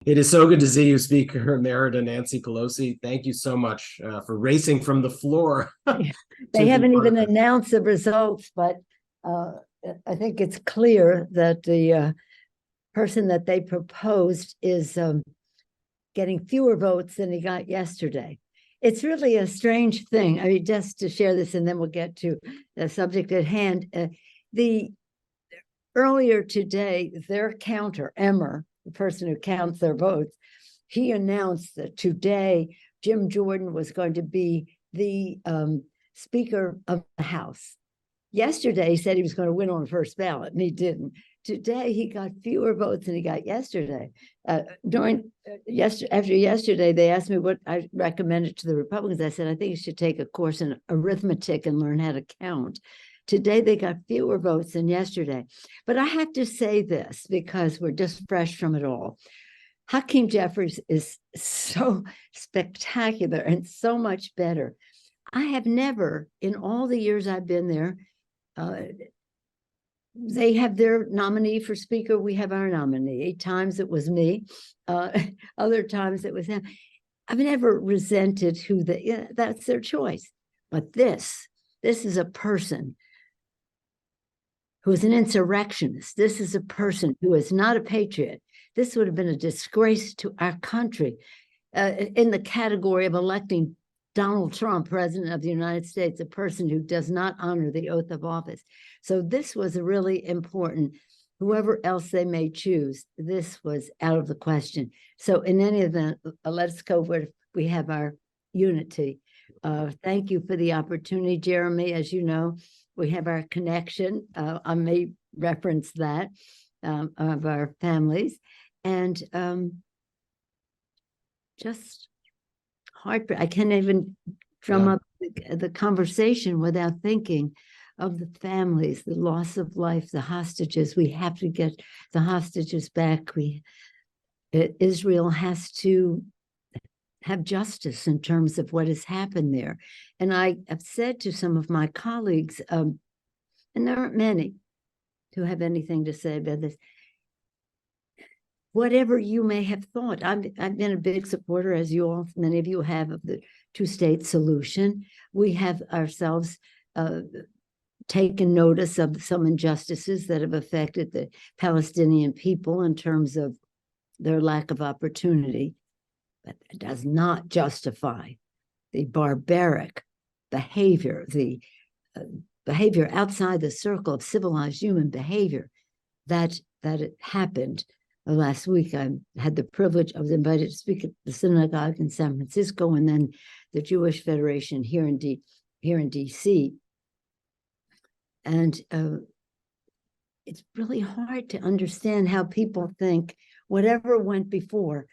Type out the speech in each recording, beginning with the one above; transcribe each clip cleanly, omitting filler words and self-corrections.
It is so good to see you, Speaker Emerita Nancy Pelosi. Thank you so much for racing from the floor They to be haven't part even of this. announced the results, but I think it's clear that the person that they proposed is getting fewer votes than he got yesterday. It's really a strange thing. I mean, just to share this, and then we'll get to the subject at hand. The earlier today, their counter, Emmer, the person who counts their votes, he announced that today Jim Jordan was going to be the Speaker of the House. Yesterday, he said he was going to win on the first ballot, and he didn't. Today, he got fewer votes than he got yesterday. After yesterday, they asked me what I recommended to the Republicans. I said, I think you should take a course in arithmetic and learn how to count. Today, they got fewer votes than yesterday. But I have to say this because we're just fresh from it all. Hakeem Jeffries is so spectacular and so much better. I have never, in all the years I've been there, they have their nominee for speaker. We have our nominee. 8 times it was me. Other times it was him. I've never resented that's their choice. But this is a person who is an insurrectionist. This is a person who is not a patriot. This would have been a disgrace to our country in the category of electing Donald Trump, president of the United States, a person who does not honor the oath of office. So this was really important. Whoever else they may choose, this was out of the question. So in any event, let's go where we have our unity. Thank you for the opportunity, Jeremy. As you know, we have our connection. I may reference that of our families. And just heartbreak. I can't even drum up the conversation without thinking of the families, the loss of life, the hostages. We have to get the hostages back. Israel has to have justice in terms of what has happened there. And I have said to some of my colleagues, and there aren't many who have anything to say about this, whatever you may have thought. I've been a big supporter, as many of you have, of the two-state solution. We have ourselves taken notice of some injustices that have affected the Palestinian people in terms of their lack of opportunity. But it does not justify the barbaric behavior, the behavior outside the circle of civilized human behavior that it happened. Last week, I had the privilege, I was invited to speak at the synagogue in San Francisco, and then the Jewish Federation here in DC. And it's really hard to understand how people think whatever went before,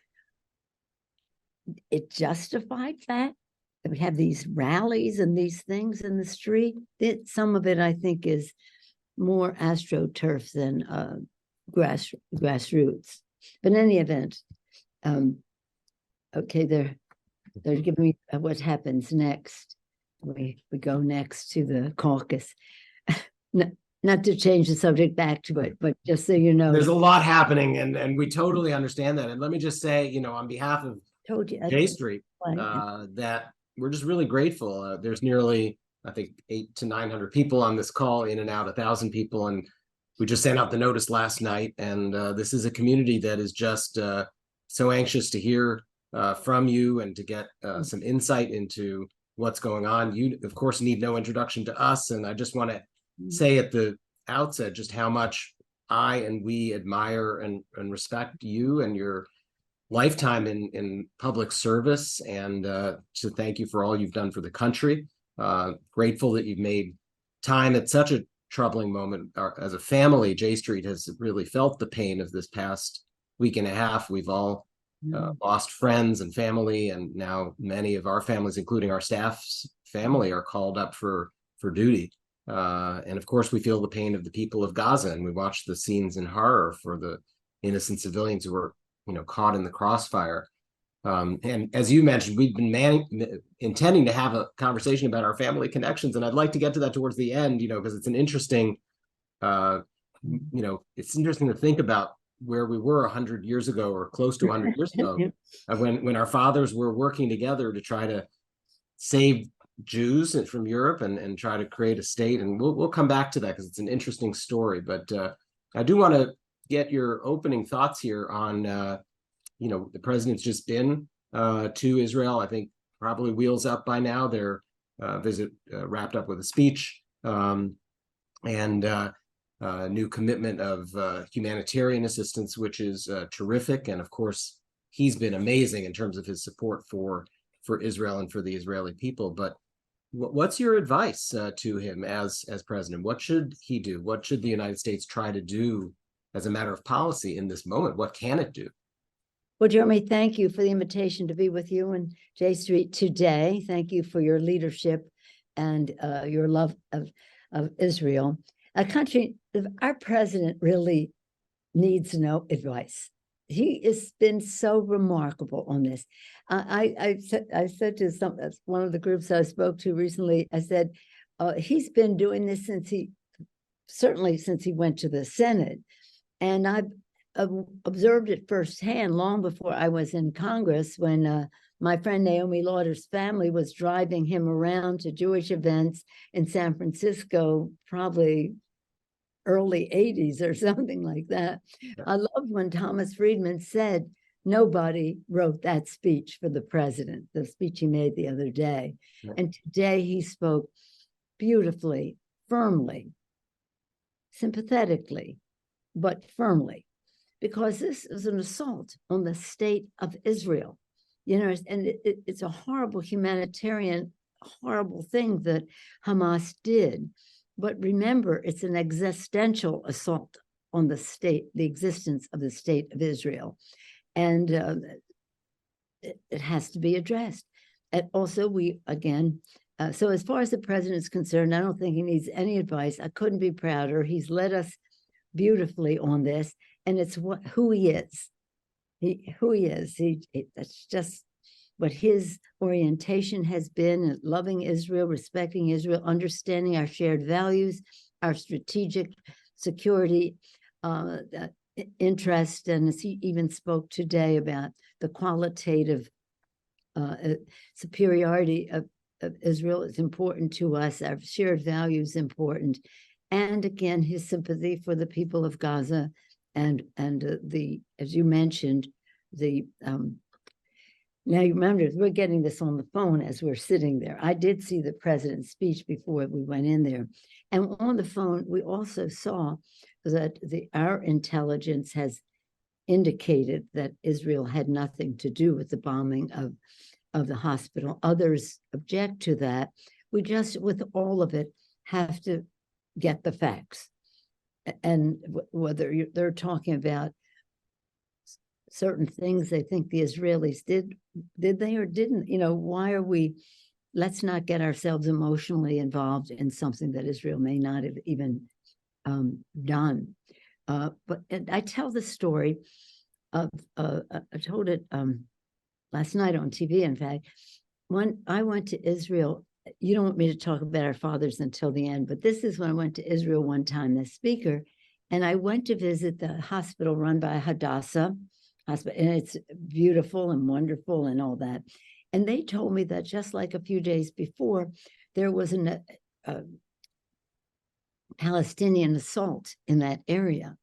it justified that we have these rallies and these things in the street. Some of it, I think, is more astroturf than grassroots. But in any event, okay, they're giving me what happens next. We go next to the caucus. Not to change the subject back to it, but just so you know. There's a lot happening, and we totally understand that. And let me just say, on behalf of J Street, that we're just really grateful. There's nearly, I think, 800 to 900 people on this call, in and out, 1,000 people, and we just sent out the notice last night, and this is a community that is just so anxious to hear from you and to get some insight into what's going on. You, of course, need no introduction to us, and I just want to say at the outset just how much I and we admire and respect you and your lifetime in public service, and to thank you for all you've done for the country. Grateful that you've made time at such a troubling moment. As a family, J Street has really felt the pain of this past week and a half. We've all lost friends and family, and now many of our families, including our staff's family, are called up for duty. And of course, we feel the pain of the people of Gaza, and we watch the scenes in horror for the innocent civilians who were, caught in the crossfire. And as you mentioned, we've been intending to have a conversation about our family connections, and I'd like to get to that towards the end, because it's an interesting, it's interesting to think about where we were 100 years ago, or close to 100 years ago, when our fathers were working together to try to save Jews from Europe and try to create a state. And we'll come back to that because it's an interesting story. But I do want to get your opening thoughts here on, the president's just been to Israel. I think probably wheels up by now. Their visit wrapped up with a speech and new commitment of humanitarian assistance, which is terrific. And of course, he's been amazing in terms of his support for Israel and for the Israeli people. But what's your advice to him as president? What should he do? What should the United States try to do as a matter of policy in this moment? What can it do? Well, Jeremy, thank you for the invitation to be with you in J Street today. Thank you for your leadership and your love of Israel. A country, our president really needs no advice. He has been so remarkable on this. I said to one of the groups I spoke to recently, I said, he's been doing this certainly since he went to the Senate. And I've observed it firsthand long before I was in Congress, when my friend Naomi Lauder's family was driving him around to Jewish events in San Francisco, probably early 80s or something like that. Yeah. I loved when Thomas Friedman said, nobody wrote that speech for the president, the speech he made the other day. Yeah. And today he spoke beautifully, firmly, sympathetically, but firmly, because this is an assault on the state of Israel. And it's a horrible humanitarian, horrible thing that Hamas did. But remember, it's an existential assault on the existence of the state of Israel. And it has to be addressed. And also, so as far as the president is concerned, I don't think he needs any advice. I couldn't be prouder. He's led us beautifully on this. And it's who he is. That's just what his orientation has been: loving Israel, respecting Israel, understanding our shared values, our strategic security interest. And as he even spoke today about the qualitative superiority of Israel is important to us, our shared values important. And again, his sympathy for the people of Gaza and as you mentioned, now, you remember, we're getting this on the phone as we're sitting there. I did see the president's speech before we went in there. And on the phone, we also saw that our intelligence has indicated that Israel had nothing to do with the bombing of the hospital. Others object to that. We just, with all of it, have to get the facts. And whether they're talking about certain things they think the Israelis did they or didn't, why are we, let's not get ourselves emotionally involved in something that Israel may not have even done. But I tell the story of, I told it last night on TV, in fact. When I went to Israel, you don't want me to talk about our fathers until the end, but this is when I went to Israel one time as speaker, and I went to visit the hospital run by Hadassah, and it's beautiful and wonderful and all that. And they told me that just like a few days before, there was a Palestinian assault in that area,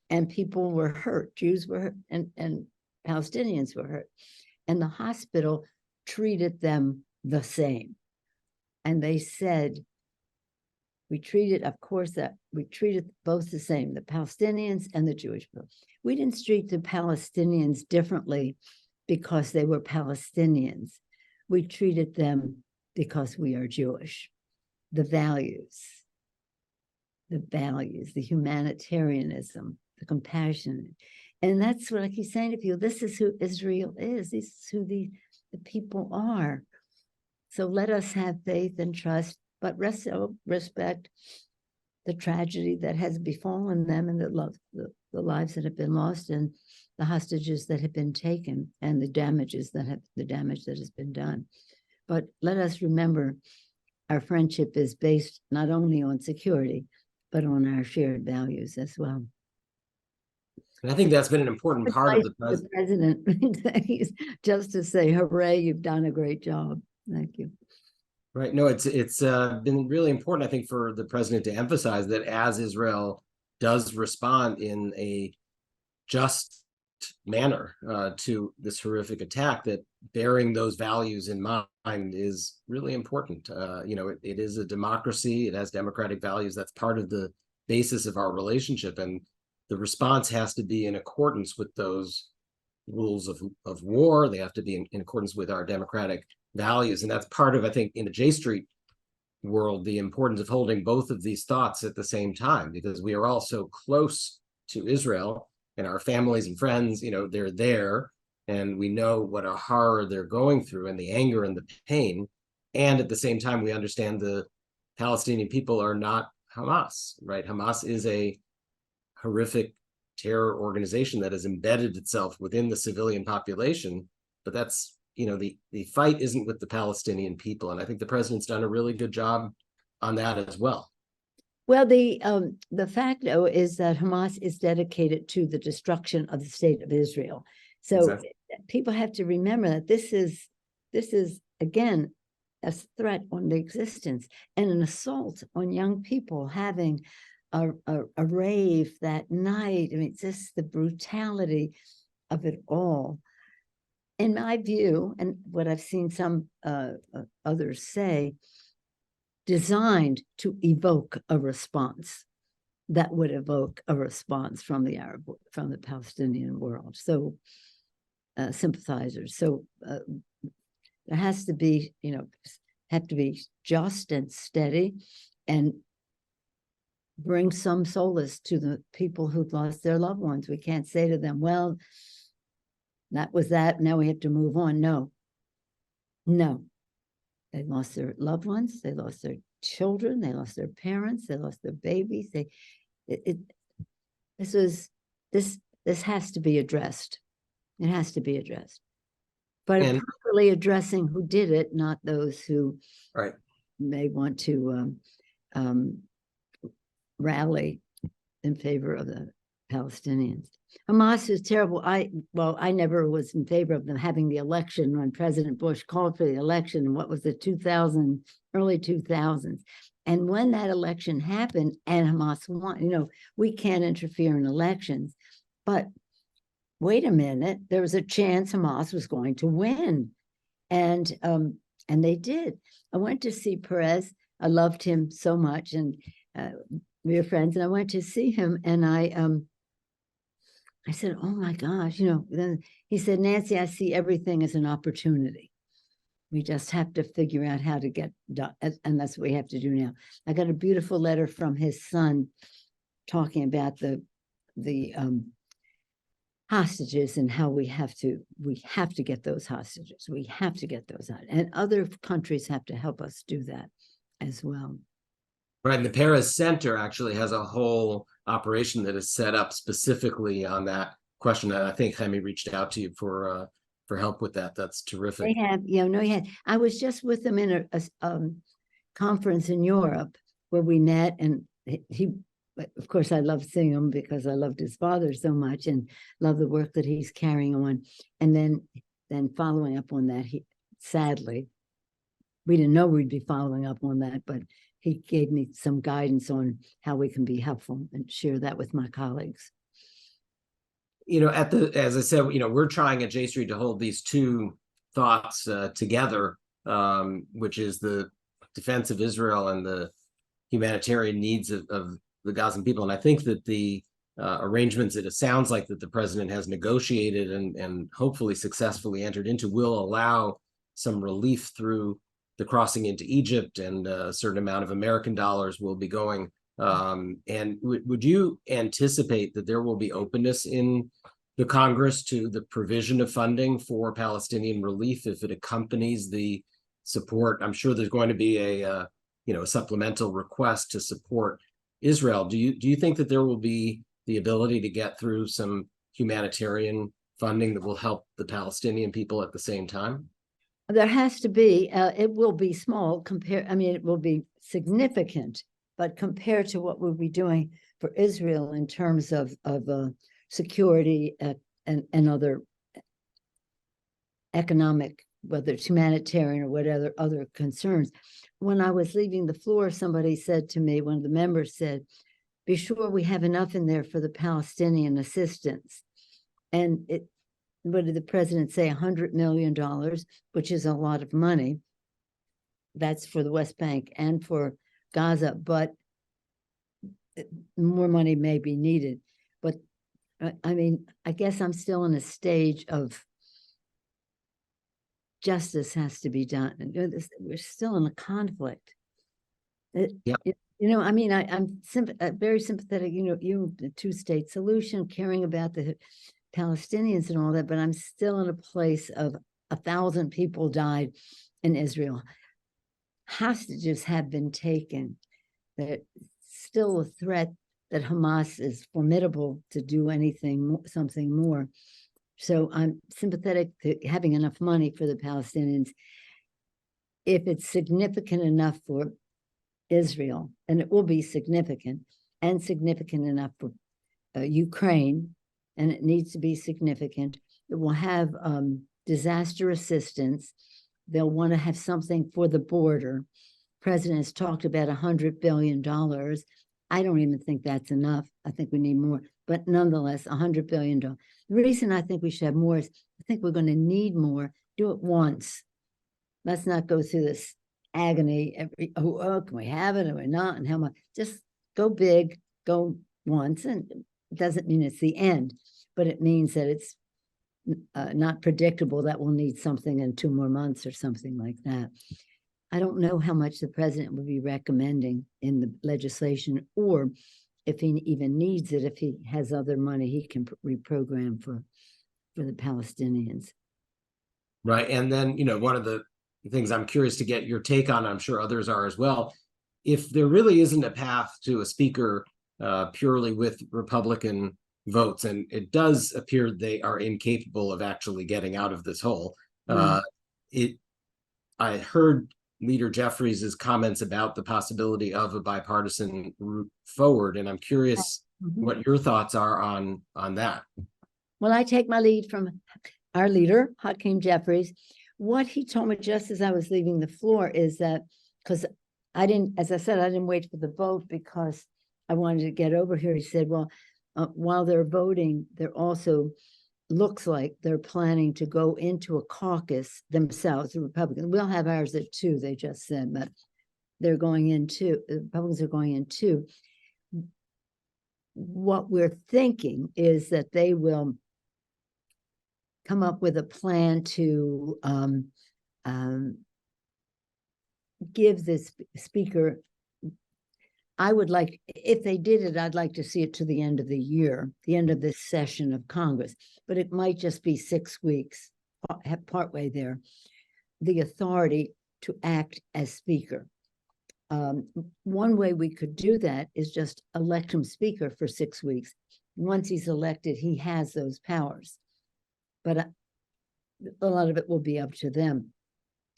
and people were hurt. Jews were hurt, and Palestinians were hurt. And the hospital treated them the same. And they said, we treated both the same, the Palestinians and the Jewish people. We didn't treat the Palestinians differently because they were Palestinians. We treated them because we are Jewish. The values, the humanitarianism, the compassion. And that's what I keep saying to people. This is who Israel is. This is who the people are. So let us have faith and trust, but respect the tragedy that has befallen them, and the lives that have been lost, and the hostages that have been taken, and the damage that has been done. But let us remember, our friendship is based not only on security, but on our shared values as well. And I think that's been an important part of the president. Just to say, hooray, you've done a great job. Thank you. Right. No, it's been really important, I think, for the president to emphasize that as Israel does respond in a just manner to this horrific attack, that bearing those values in mind is really important. It is a democracy. It has democratic values. That's part of the basis of our relationship. And the response has to be in accordance with those rules of war. They have to be in accordance with our democratic values. And that's part of, I think, in the J Street world, the importance of holding both of these thoughts at the same time, because we are all so close to Israel and our families and friends, they're there, and we know what a horror they're going through and the anger and the pain. And at the same time, we understand the Palestinian people are not Hamas, right? Hamas is a horrific terror organization that has embedded itself within the civilian population, but that's the fight isn't with the Palestinian people. And I think the president's done a really good job on that as well. Well, the fact, though, is that Hamas is dedicated to the destruction of the state of Israel. So exactly. People have to remember that this is again a threat on the existence and an assault on young people having a rave that night. I mean, just the brutality of it all. In my view, and what I've seen some others say, designed to evoke a response that would evoke a response from the Palestinian world. So sympathizers. So there has to be, have to be just and steady and bring some solace to the people who've lost their loved ones. We can't say to them, well, that was that, now we have to move on. No. They lost their loved ones, they lost their children, they lost their parents, they lost their babies. This has to be addressed. It has to be addressed. But properly addressing who did it, not those who may want to rally in favor of the Palestinians. Hamas is terrible. I never was in favor of them having the election when President Bush called for the election. And what was the early 2000s? And when that election happened and Hamas won, we can't interfere in elections. But wait a minute, there was a chance Hamas was going to win. And they did. I went to see Perez. I loved him so much. And we were friends. And I went to see him. And I said, oh my gosh, then he said, Nancy, I see everything as an opportunity. We just have to figure out how to get done. And that's what we have to do now. I got a beautiful letter from his son talking about the hostages and how we have to get those hostages. We have to get those out. And other countries have to help us do that as well. Right. And the Paris Center actually has a whole operation that is set up specifically on that question. And I think Jaime reached out to you for help with that. That's terrific. They have, I was just with them in a conference in Europe where we met, and he, of course, I loved seeing him because I loved his father so much and love the work that he's carrying on. And then following up on that, sadly, we didn't know we'd be following up on that, but he gave me some guidance on how we can be helpful and share that with my colleagues. As I said, we're trying at J Street to hold these two thoughts together, which is the defense of Israel and the humanitarian needs of the Gazan people. And I think that the arrangements that it sounds like that the president has negotiated and hopefully successfully entered into will allow some relief through the crossing into Egypt, and a certain amount of American dollars will be going. And would you anticipate that there will be openness in the Congress to the provision of funding for Palestinian relief if it accompanies the support? I'm sure there's going to be a supplemental request to support Israel. Do you think that there will be the ability to get through some humanitarian funding that will help the Palestinian people at the same time? There has to be. It will be small it will be significant, but compared to what we'll be doing for Israel in terms of security and other economic, whether it's humanitarian or whatever other concerns. When I was leaving the floor, somebody said to me, one of the members said, be sure we have enough in there for the Palestinian assistance. And what did the president say? $100 million, which is a lot of money. That's for the West Bank and for Gaza, but more money may be needed. But I mean, I guess I'm still in a stage of justice has to be done. We're still in a conflict. I mean, I'm very sympathetic, the two-state solution, caring about the Palestinians and all that, but I'm still in a place of 1,000 people died in Israel. Hostages have been taken. There's still a threat that Hamas is formidable to do something more. So I'm sympathetic to having enough money for the Palestinians. If it's significant enough for Israel, and it will be significant, and significant enough for Ukraine, and it needs to be significant, it will have disaster assistance. They'll want to have something for the border. President has talked about $100 billion. I don't even think that's enough. I think we need more, but nonetheless, $100 billion. The reason I think we should have more is I think we're going to need more. Do it once. Let's not go through this agony can we have it or we not, and how much? Just go big, go once, and it doesn't mean it's the end, but it means that it's not predictable that we'll need something in 2 more months or something like that. I don't know how much the president would be recommending in the legislation, or if he even needs it, if he has other money he can reprogram for the Palestinians. Right. And then, one of the things I'm curious to get your take on, I'm sure others are as well, if there really isn't a path to a speaker purely with Republican votes, and it does appear they are incapable of actually getting out of this hole. I heard Leader Jeffries' comments about the possibility of a bipartisan route forward, and I'm curious what your thoughts are on that. Well, I take my lead from our leader, Hakeem Jeffries. What he told me just as I was leaving the floor is that, because as I said, I didn't wait for the vote because I wanted to get over here. He said, well, while they're voting, they're also looks like they're planning to go into a caucus themselves, the Republicans. We'll have ours at 2, they just said, but they're going into, the Republicans are going into. What we're thinking is that they will come up with a plan to give this speaker, I would like, if they did it, I'd like to see it to the end of the year, the end of this session of Congress, but it might just be 6 weeks, partway there, the authority to act as speaker. One way we could do that is just elect him speaker for 6 weeks. Once he's elected, he has those powers. But a lot of it will be up to them.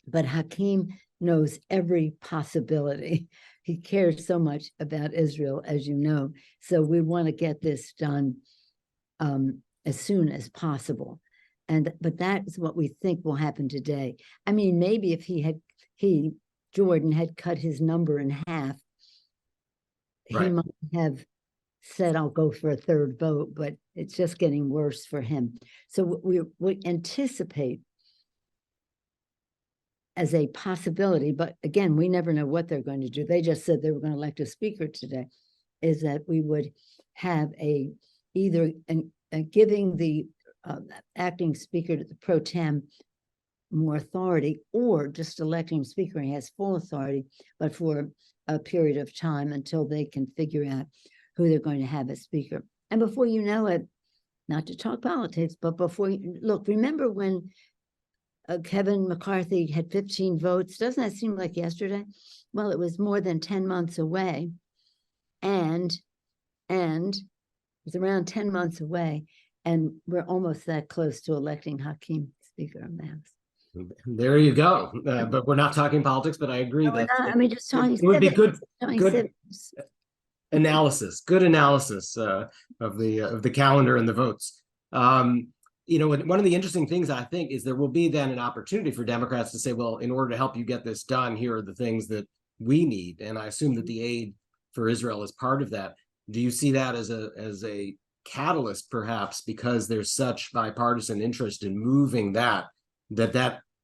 But Hakeem knows every possibility. He cares so much about Israel, as you know. So we want to get this done as soon as possible. But that is what we think will happen today. I mean, maybe if Jordan had cut his number in half, right, he might have said, I'll go for a 3rd vote, but it's just getting worse for him. So we anticipate as a possibility, but again, we never know what they're going to do. They just said they were going to elect a speaker today, is that we would have either giving the acting speaker to the pro tem more authority, or just electing speaker and he has full authority, but for a period of time until they can figure out who they're going to have as speaker. And before you know it, not to talk politics, but look, remember when Kevin McCarthy had 15 votes? Doesn't that seem like yesterday? Well, it was more than 10 months away. And it was around 10 months away. And we're almost that close to electing Hakeem Speaker of the House. There you go. But we're not talking politics, but I agree that I mean, just talking. It would be good. analysis, good analysis of the calendar and the votes. One of the interesting things I think is there will be then an opportunity for Democrats to say, well, in order to help you get this done, here are the things that we need. And I assume that the aid for Israel is part of that. Do you see that as a catalyst, perhaps, because there's such bipartisan interest in moving that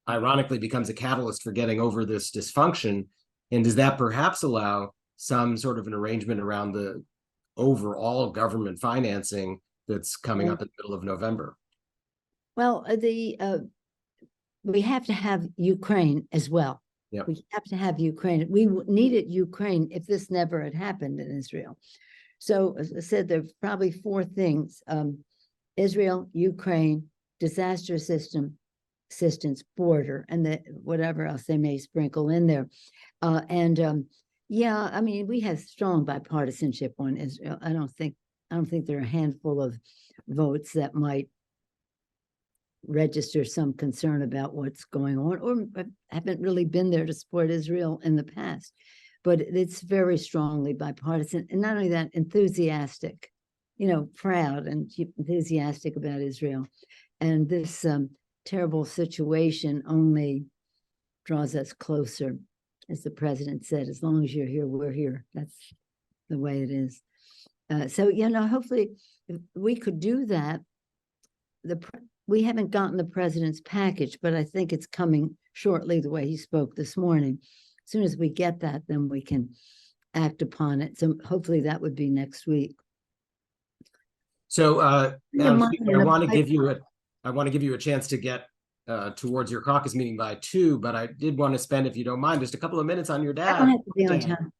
ironically becomes a catalyst for getting over this dysfunction? And does that perhaps allow some sort of an arrangement around the overall government financing that's coming up in the middle of November? Well, we have to have Ukraine as well. Yep. We have to have Ukraine. We needed Ukraine if this never had happened in Israel. So, as I said, there are probably four things: Israel, Ukraine, disaster assistance, border, and whatever else they may sprinkle in there. Yeah, I mean, we have strong bipartisanship on Israel. I don't think there are a handful of votes that might register some concern about what's going on, or haven't really been there to support Israel in the past. But it's very strongly bipartisan, and not only that, enthusiastic, proud and enthusiastic about Israel. And this terrible situation only draws us closer. As the president said, as long as you're here, we're here. That's the way it is. So, hopefully if we could do that. We haven't gotten the president's package, but I think it's coming shortly, the way he spoke this morning. As soon as we get that, then we can act upon it. So hopefully that would be next week. So Madam Speaker, I want to give you a chance to get towards your caucus meeting by 2, but I did want to spend, if you don't mind, just a couple of minutes on your dad. I don't have to be on time.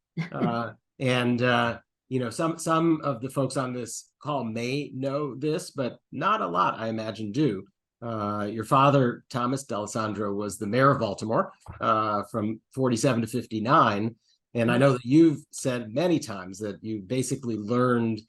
Some of the folks on this call may know this, but not a lot, I imagine, do. Your father, Thomas D'Alessandro, was the mayor of Baltimore from 47 to 59. And I know that you've said many times that you basically learned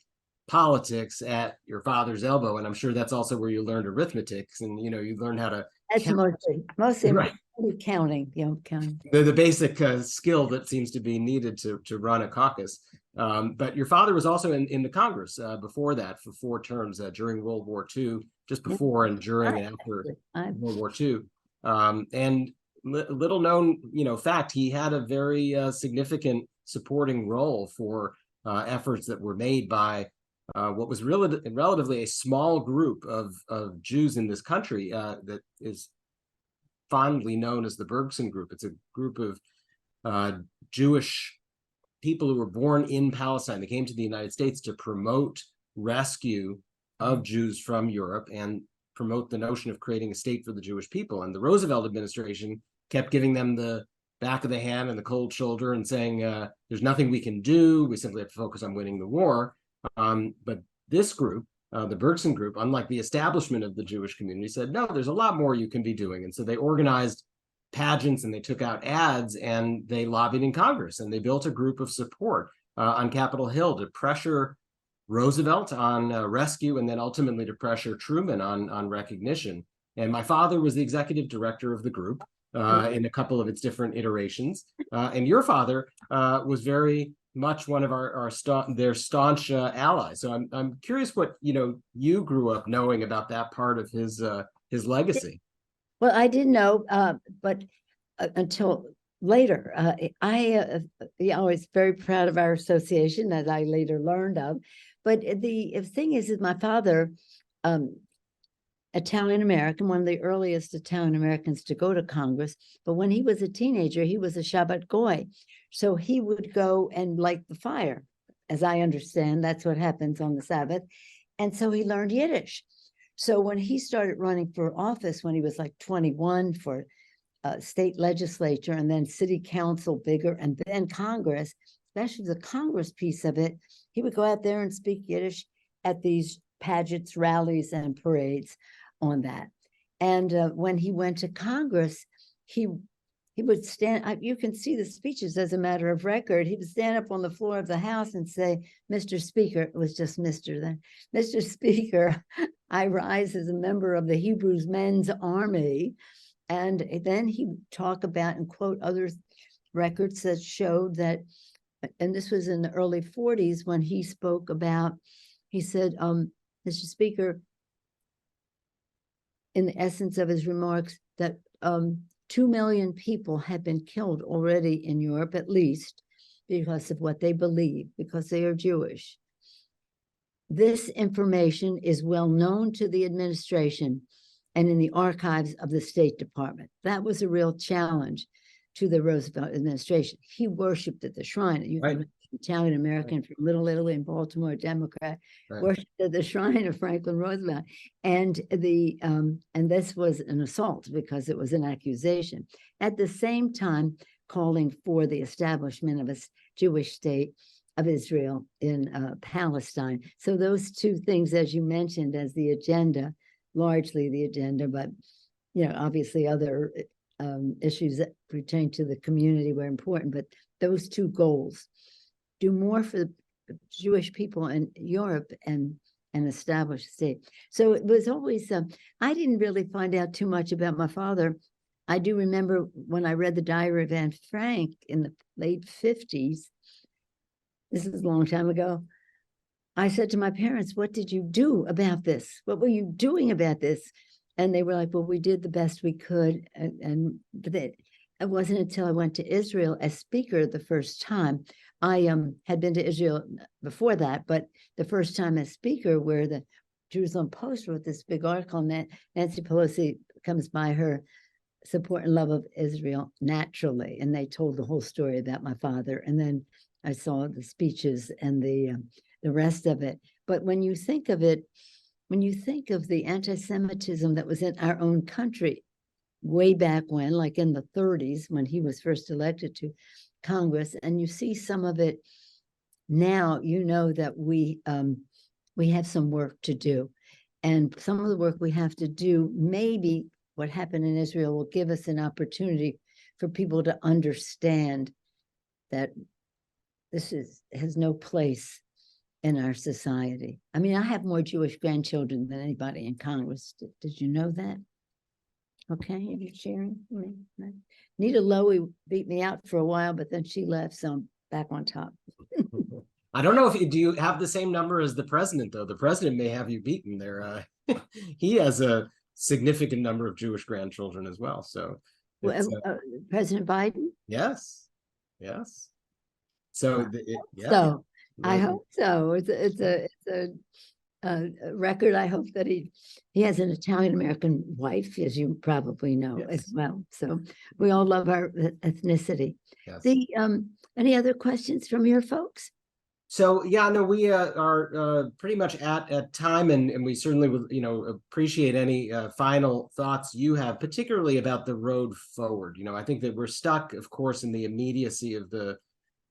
politics at your father's elbow. And I'm sure that's also where you learned arithmetic. And, you learned how to count. Mostly right. Counting. Counting. The basic skill that seems to be needed to run a caucus. But your father was also in the Congress before that for 4 terms during World War II, just before and during and after World War II. And little known, fact, he had a very significant supporting role for efforts that were made by what was relatively a small group of Jews in this country that is fondly known as the Bergson Group. It's a group of Jewish people who were born in Palestine. They came to the United States to promote rescue of Jews from Europe and promote the notion of creating a state for the Jewish people. And the Roosevelt administration kept giving them the back of the hand and the cold shoulder and saying, there's nothing we can do. We simply have to focus on winning the war. But this group, the Bergson Group, unlike the establishment of the Jewish community, said, no, there's a lot more you can be doing. And so they organized pageants and they took out ads and they lobbied in Congress and they built a group of support on Capitol Hill to pressure Roosevelt on rescue and then ultimately to pressure Truman on recognition. And my father was the executive director of the group in a couple of its different iterations. And your father was very much one of their staunch allies. So I'm curious what you grew up knowing about that part of his legacy. Well, I didn't know, but until later, I was very proud of our association, as I later learned of. But the thing is my father, Italian American, one of the earliest Italian Americans to go to Congress. But when he was a teenager, he was a Shabbat Goy. So he would go and light the fire. As I understand, that's what happens on the Sabbath. And so he learned Yiddish. So when he started running for office, when he was like 21 for state legislature and then city council bigger and then Congress, especially the Congress piece of it, he would go out there and speak Yiddish at these pageants, rallies, and parades on that. And when he went to Congress, he would stand, you can see the speeches as a matter of record. He would stand up on the floor of the House and say, Mr. Speaker, it was just Mr. then, Mr. Speaker, I rise as a member of the Hebrews Men's Army. And then he would talk about and quote other records that showed that and this was in the early 40s when he spoke about, he said, Mr. Speaker, in the essence of his remarks, that 2 million people have been killed already in Europe, at least, because of what they believe, because they are Jewish. This information is well known to the administration and in the archives of the State Department. That was a real challenge to the Roosevelt administration. He worshipped at the shrine. You Right. Italian American from Little Italy in Baltimore, Democrat, Right. worshipped at the shrine of Franklin Roosevelt, and this was an assault because it was an accusation. At the same time, calling for the establishment of a Jewish state of Israel in Palestine. So those two things, as you mentioned, as the agenda, largely the agenda, but obviously other issues that pertain to the community were important. But those two goals: do more for the Jewish people in Europe and establish a state. So it was always, I didn't really find out too much about my father. I do remember when I read the Diary of Anne Frank in the late 50s, this is a long time ago, I said to my parents, what did you do about this? What were you doing about this? And they were like, well, we did the best we could. But it wasn't until I went to Israel as speaker the first time. I had been to Israel before that, but the first time as speaker, where the Jerusalem Post wrote this big article, Nancy Pelosi comes by her support and love of Israel naturally. And they told the whole story about my father. And then I saw the speeches and the rest of it. But when you think of it, when you think of the anti-Semitism that was in our own country way back when, like in the 30s, when he was first elected to Congress, and you see some of it now, you know that we have some work to do. And some of the work we have to do, maybe what happened in Israel will give us an opportunity for people to understand that this has no place in our society. I mean, I have more Jewish grandchildren than anybody in Congress. Did you know that? Okay, are you sharing? Nita Lowey beat me out for a while, but then she left, so I'm back on top. I don't know if do you have the same number as the president, though? The president may have you beaten there. He has a significant number of Jewish grandchildren as well. So, President Biden? Yes, yes. So, yeah. So I hope so. It's a record. I hope that he has an Italian American wife, as you probably know, yes, as well. So we all love our ethnicity. Yes. Any other questions from your folks? So yeah, no, we are pretty much at time, and we certainly would appreciate any final thoughts you have, particularly about the road forward. I think that we're stuck, of course, in the immediacy of the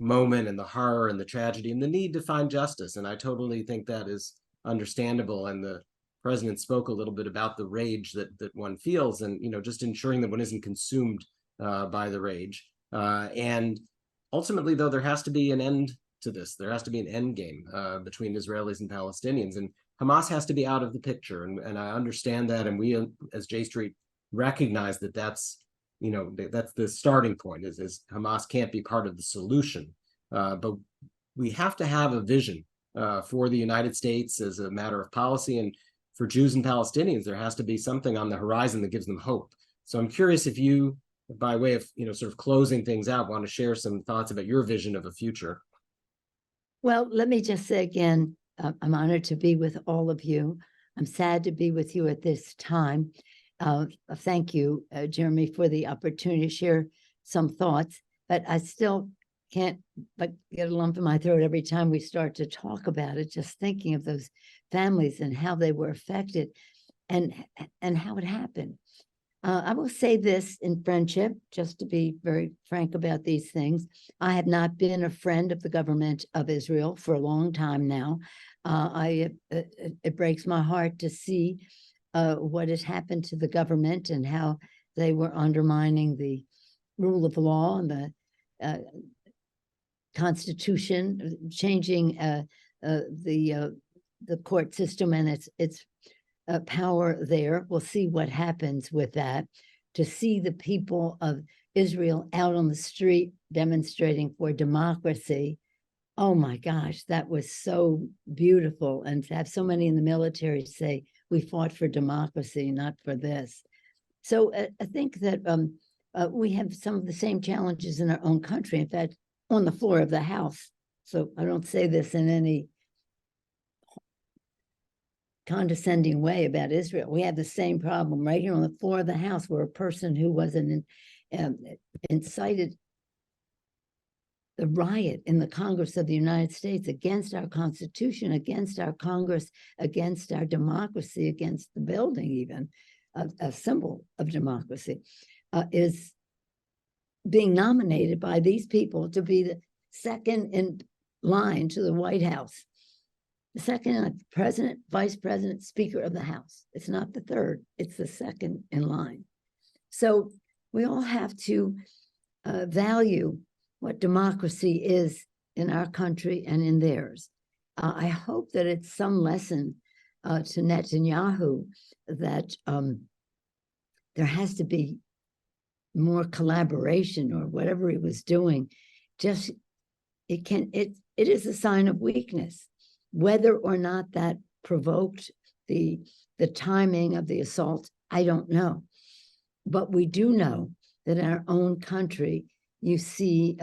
moment and the horror and the tragedy and the need to find justice, and I totally think that is understandable. And the president spoke a little bit about the rage that one feels, and just ensuring that one isn't consumed by the rage. And ultimately, though, there has to be an end to this. There has to be an end game between Israelis and Palestinians, and Hamas has to be out of the picture. And I understand that, and we as J Street recognize that that's the starting point. Is Hamas can't be part of the solution, but we have to have a vision for the United States as a matter of policy, and for Jews and Palestinians, there has to be something on the horizon that gives them hope. So I'm curious if you, by way of sort of closing things out, want to share some thoughts about your vision of a future. Well, let me just say again, I'm honored to be with all of you. I'm sad to be with you at this time. Thank you, Jeremy, for the opportunity to share some thoughts, but I still can't but get a lump in my throat every time we start to talk about it, just thinking of those families and how they were affected and how it happened. I will say this in friendship, just to be very frank about these things. I have not been a friend of the government of Israel for a long time now. It breaks my heart to see what has happened to the government and how they were undermining the rule of law and the Constitution, changing the court system and its power there. We'll see what happens with that. To see the people of Israel out on the street demonstrating for democracy. Oh my gosh, that was so beautiful. And to have so many in the military say, we fought for democracy, not for this. So I think that we have some of the same challenges in our own country. In fact, on the floor of the House. So I don't say this in any condescending way about Israel. We have the same problem right here on the floor of the House, where a person who was incited the riot in the Congress of the United States against our Constitution, against our Congress, against our democracy, against the building even, a symbol of democracy, is being nominated by these people to be the second in line to the White House. The second, president, vice president, speaker of the House. It's not the third, it's the second in line. So we all have to value what democracy is in our country and in theirs. I hope that it's some lesson to Netanyahu that there has to be more collaboration, or whatever he was doing. Just it is a sign of weakness. Whether or not that provoked the timing of the assault, I don't know. But we do know that in our own country, you see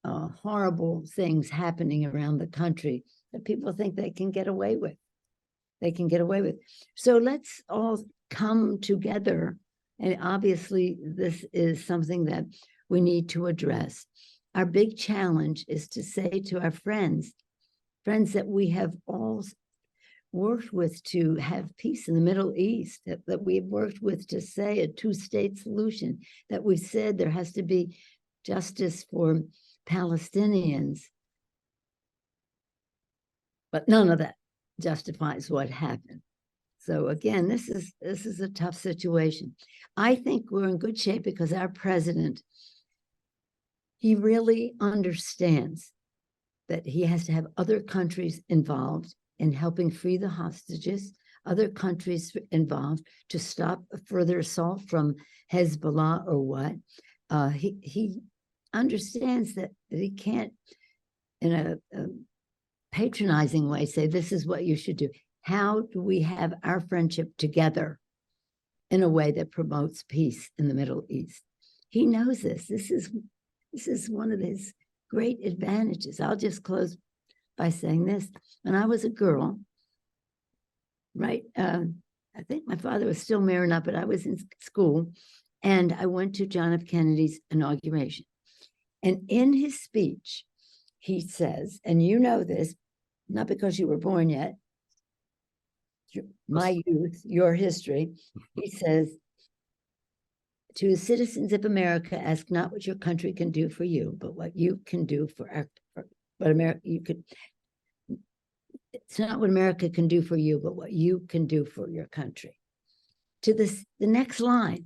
horrible things happening around the country that people think they can get away with. They can get away with. So let's all come together. And obviously, this is something that we need to address. Our big challenge is to say to our friends that we have all worked with to have peace in the Middle East, that we've worked with to say a two-state solution, that we said there has to be justice for Palestinians. But none of that justifies what happened. So again, this is a tough situation. I think we're in good shape because our president, he really understands that he has to have other countries involved in helping free the hostages, other countries involved to stop a further assault from Hezbollah or what. He understands that he can't, in a patronizing way, say, this is what you should do. How do we have our friendship together in a way that promotes peace in the Middle East? He knows this. This is one of his great advantages. I'll just close by saying this. When I was a girl, right, I think my father was still married up, but I was in school, and I went to John F. Kennedy's inauguration. And in his speech, he says, and you know this, not because you were born yet, my youth, your history, he says, to the citizens of America, ask not what your country can do for you, but what you can do for what America, it's not what America can do for you, but what you can do for your country. To the next line,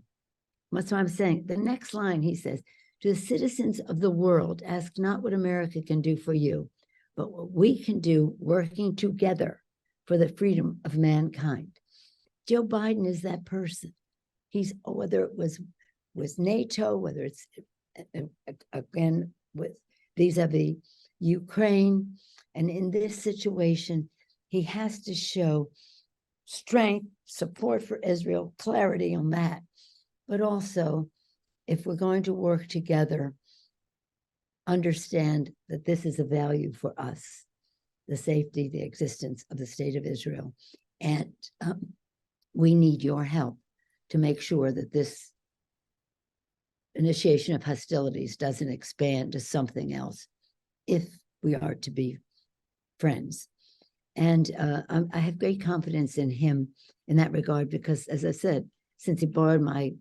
that's what I'm saying. The next line, he says, to the citizens of the world, ask not what America can do for you, but what we can do working together for the freedom of mankind. Joe Biden is that person. He's, whether it was NATO, whether it's again with vis-a-vis Ukraine, and in this situation, he has to show strength, support for Israel, clarity on that, but also, if we're going to work together, understand that this is a value for us, the safety, the existence of the state of Israel. And we need your help to make sure that this initiation of hostilities doesn't expand to something else if we are to be friends. And I have great confidence in him in that regard, because as I said, since he borrowed my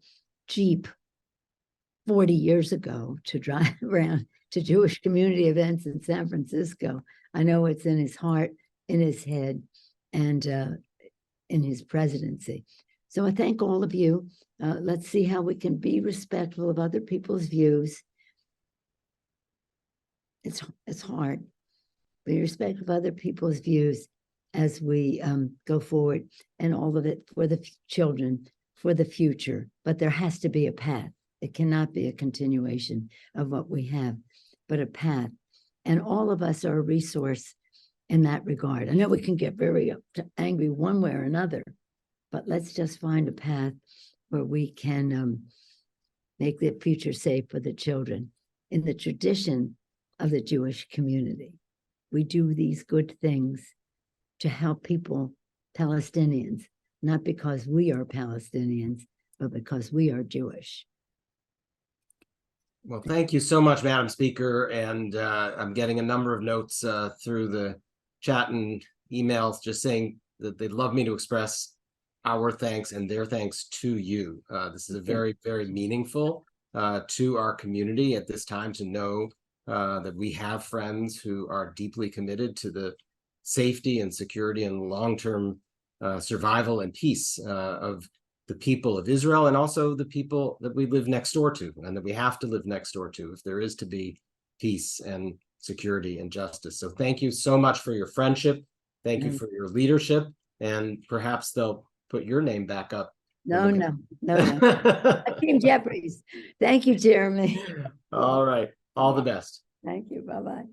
Jeep 40 years ago to drive around to Jewish community events in San Francisco, I know it's in his heart, in his head, and in his presidency. So I thank all of you. Let's see how we can be respectful of other people's views. It's hard. Be respectful of other people's views as we go forward, and all of it for the children, for the future. But there has to be a path. It cannot be a continuation of what we have, but a path. And all of us are a resource in that regard. I know we can get very angry one way or another, but let's just find a path where we can make the future safe for the children in the tradition of the Jewish community. We do these good things to help people, Palestinians, not because we are Palestinians, but because we are Jewish. Well, thank you so much, Madam Speaker. And I'm getting a number of notes through the chat and emails just saying that they'd love me to express our thanks and their thanks to you. This is a very, very meaningful to our community at this time to know that we have friends who are deeply committed to the safety and security and long-term survival and peace of the people of Israel, and also the people that we live next door to and that we have to live next door to if there is to be peace and security and justice. So thank you so much for your friendship. Thank you for your leadership, and perhaps they'll put your name back up. No. Hakeem Jeffries. Thank you, Jeremy. All right. All the best. Thank you. Bye-bye.